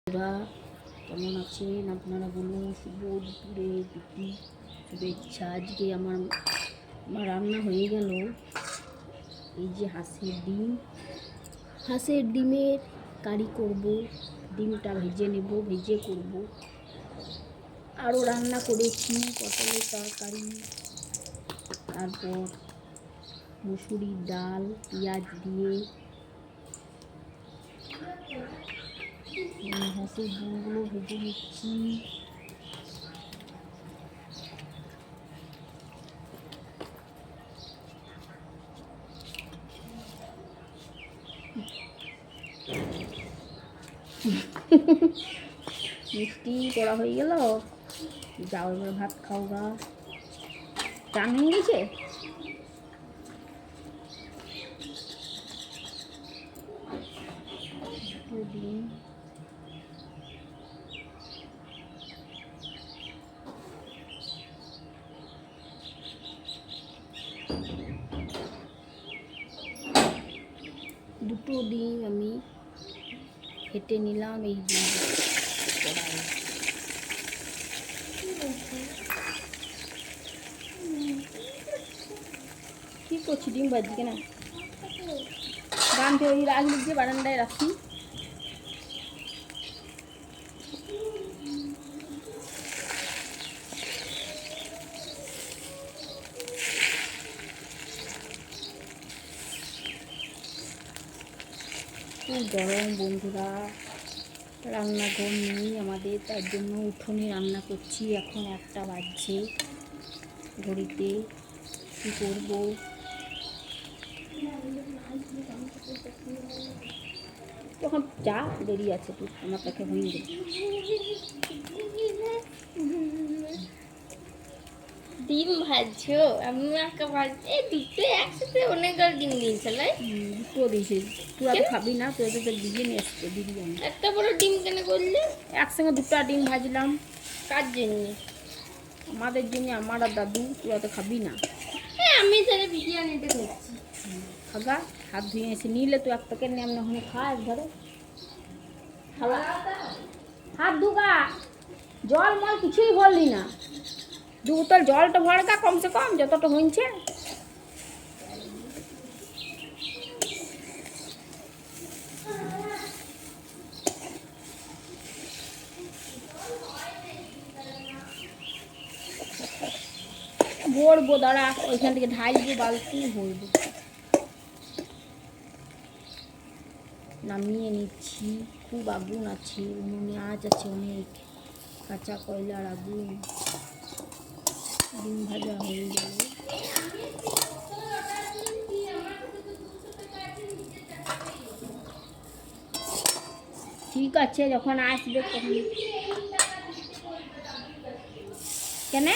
বন্ধুরা কেমন আছেন আপনারা বলুন। শুভ দুপুরের প্রীতি শুভেচ্ছা। আজকে আমার রান্না হয়ে গেল। এই যে হাঁসের ডিমের কারি করব। ডিমটা ভেজে নেব, ভেজে করব। আরও রান্না করেছি পটলের তরকারি, তারপর মুসুরির ডাল পেঁয়াজ দিয়ে। হাঁসের ডিমগুলো ভেজে নিচ্ছি। মিষ্টি করা হয়ে গেল। যাও এবার ভাত খাও গা। চান হয়ে গেছে। ডিম দুটো ডিম আমি ফেটে নিলাম। এই ডিম কি করছি, ডিম ভাজি কেনা গান ওই রাখলি যে বারান্দায় রাখি। খুব গরম বন্ধুরা, রান্নাঘর নেই আমাদের, তার জন্য উঠোনে রান্না করছি। এখন 1টা বাজছে ঘড়িতে। কী করবো, তখন যা দেরি আছে তুই আমার কাছে হয়ে যাবে। ডিম ভাজছো, আমি একটা ভাজছি। দুটো একসাথে অনেকগুলো ডিম দিয়েছিল। দুটো দিয়েছি, তুই আর খাবি না, তুই তো বিরিয়ানি আসছে বিরিয়ানি। একটা বড় ডিম কেন করলে? একসঙ্গে 2টা ডিম ভাজলাম। কার জন্য? আমাদের জন্য, আমার আর দাদু। তুই তো খাবি না। হ্যাঁ, আমি তাহলে বিরিয়ানিটা করছি। খাগা, হাত ধুয়ে এসে নিলে তুই এক প্যাকেট নিয়ে আমি ওখানে খা একবারে। খাওয়া হাত ধুগা, জল মল কিছুই ভরলি না। 2 বোতল জলটা ভরগা কমসে কম যতটা হয়েছে। ভরবো, দাঁড়া ওইখান থেকে ঢালবো, বালতি ভরবো। নামিয়ে নিচ্ছি। খুব আগুন আছে উনুনে, আঁচ আছে অনেক, কাঁচা কয়লার আগুন। ডিম ভাজা হয়ে গেল। ঠিক আছে, যখন আসবে তখন। কেন?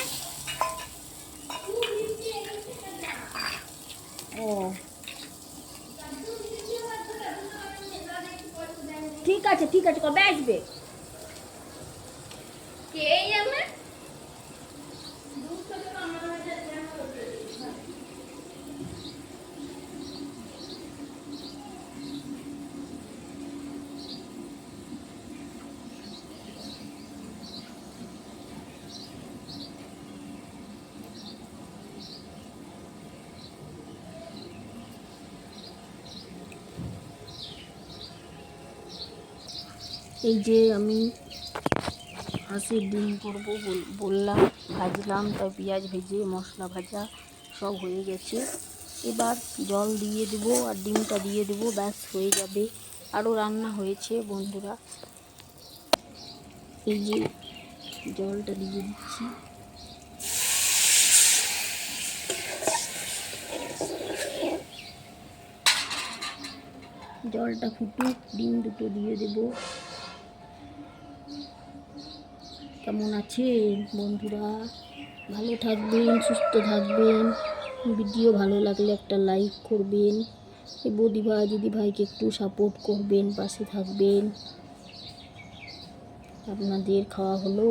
ও ঠিক আছে, ঠিক আছে, কবে আসবে? কে যাবে? এই যে আমি হাঁসের ডিম করবো বললাম, ভাজলাম, তাই পেঁয়াজ ভেজে মশলা ভাজা সব হয়ে গেছে। এবার জল দিয়ে দেবো আর ডিমটা দিয়ে দেবো, ব্যাস হয়ে যাবে। আরও রান্না হয়েছে বন্ধুরা। এই যে জলটা দিয়ে দিচ্ছি। জলটা ফুটুক, ডিম দুটো দিয়ে দেবো। কেমন আছেন বন্ধুরা? ভালো থাকবেন, সুস্থ থাকবেন। ভিডিও ভালো লাগলে একটা লাইক করবেন। এই বৌদি ভাই দিদি ভাইকে একটু সাপোর্ট করবেন, পাশে থাকবেন। আপনাদের খাওয়া হলো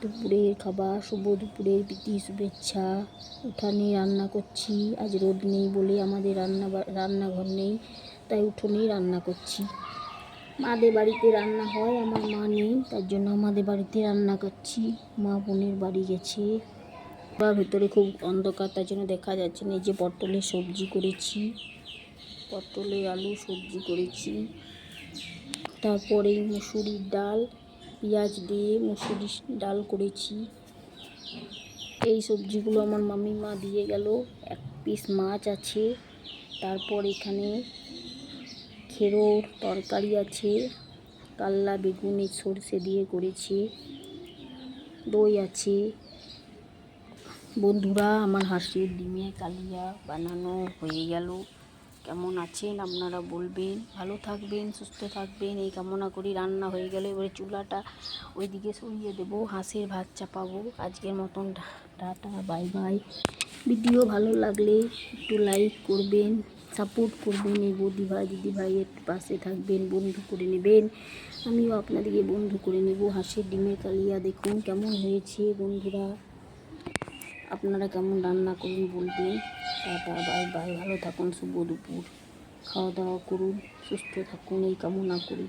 দুপুরের খাবার। শুভ দুপুরের প্রীতি শুভেচ্ছা। উঠানে রান্না করছি, আজ রোদ নেই বলে আমাদের রান্নাঘর নেই, তাই উঠোনেই রান্না করছি। মাদের বাড়িতে রান্না হয়, আমার মা নেই, তার জন্য আমাদের বাড়িতে রান্না করছি। মা বোনের বাড়ি গেছে বা ভেতরে খুব অন্ধকার, তার জন্য দেখা যাচ্ছে না। এই যে পটলের সবজি করেছি, পটলে আলু সবজি করেছি। তারপরে মুসুরির ডাল, পেঁয়াজ দিয়ে মুসুরির ডাল করেছি। এই সবজিগুলো আমার মামিমা দিয়ে গেল। এক পিস মাছ আছে, তারপর এখানে খেরোর তরকারি আছে, কাল্লা বেগুন সর্ষে দিয়ে করেছি, দই আছে। বন্ধুরা, আমার হাঁসের ডিমের কালিয়া বানানো হয়ে গেল। কেমন আছেন আপনারা বলবেন। ভালো থাকবেন, সুস্থ থাকবেন এই কামনা করি। রান্না হয়ে গেলে এবারে চুলাটা ওইদিকে সরিয়ে দেবো, হাঁসের ভাত চাপাবো। আজকের মতন টাটা, বাই বাই। ভিডিও ভালো লাগলে একটু লাইক করবেন, সাপোর্ট করবেন, এই বৌদি ভাই দিদি ভাইয়ের পাশে থাকবেন, বন্ধু করে নেবেন। আমিও আপনাদেরকে বন্ধু করে নেব। হাঁসের ডিমের কালিয়া দেখুন কেমন হয়েছে বন্ধুরা। আপনারা কেমন রান্না করুন বলবেন। Tata, bye bye. ভালো থাকুন, শুভ দুপুর। খাওয়া দাওয়া করুন, সুস্থ থাকুন এই কামনা করি।